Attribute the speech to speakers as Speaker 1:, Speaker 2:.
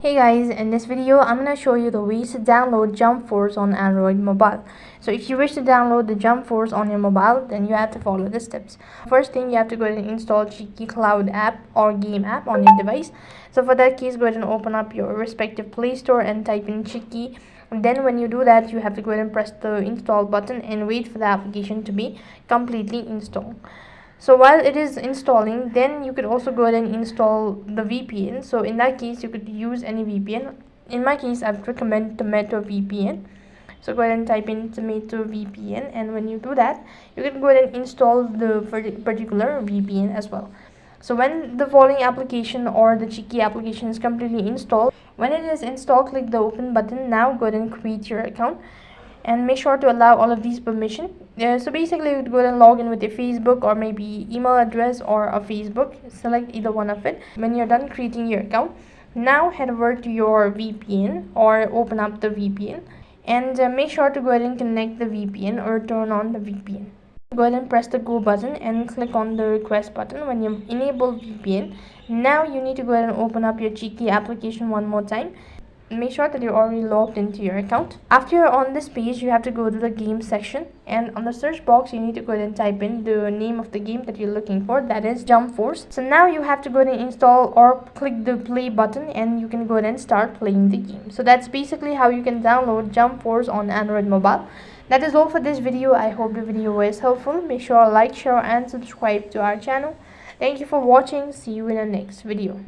Speaker 1: Hey guys, in this video I'm going to show you the ways to download Jump Force on Android mobile. So if you wish to download the Jump Force on your mobile, then you have to follow the steps. First thing, you have to go ahead and install Cheeky Cloud app or game app on your device. So for that case, go ahead and open up your respective Play Store and type in Cheeky. And then when you do that, you have to go ahead and press the install button and wait for the application to be completely installed. So while it is installing, then you could also go ahead and install the VPN. So in that case, you could use any VPN. In my case, I would recommend Tomato VPN. So go ahead and type in Tomato VPN, and when you do that, you can go ahead and install the particular VPN as well. So when the following application or the Cheeky application is completely installed, when it is installed, click the open button. Now go ahead and create your account and make sure to allow all of these permission. So basically, you would go ahead and log in with your Facebook or maybe email address or a Facebook. Select either one of it. When you're done creating your account, now head over to your VPN or open up the VPN and make sure to go ahead and connect the VPN or turn on the VPN. Go ahead and press the go button and click on the request button. When you enable VPN, now you need to go ahead and open up your Cheeky application one more time. Make sure that you're already logged into your account. After you're on this page, you have to go to the game section, and on the search box you need to go ahead and type in the name of the game that you're looking for, that is Jump Force. So now you have to go ahead and install or click the play button and you can go ahead and start playing the game. So that's basically how you can download Jump Force on Android mobile. That is all for this video. I hope the video was helpful. Make sure to like, share and subscribe to our channel. Thank you for watching. See you in the next video.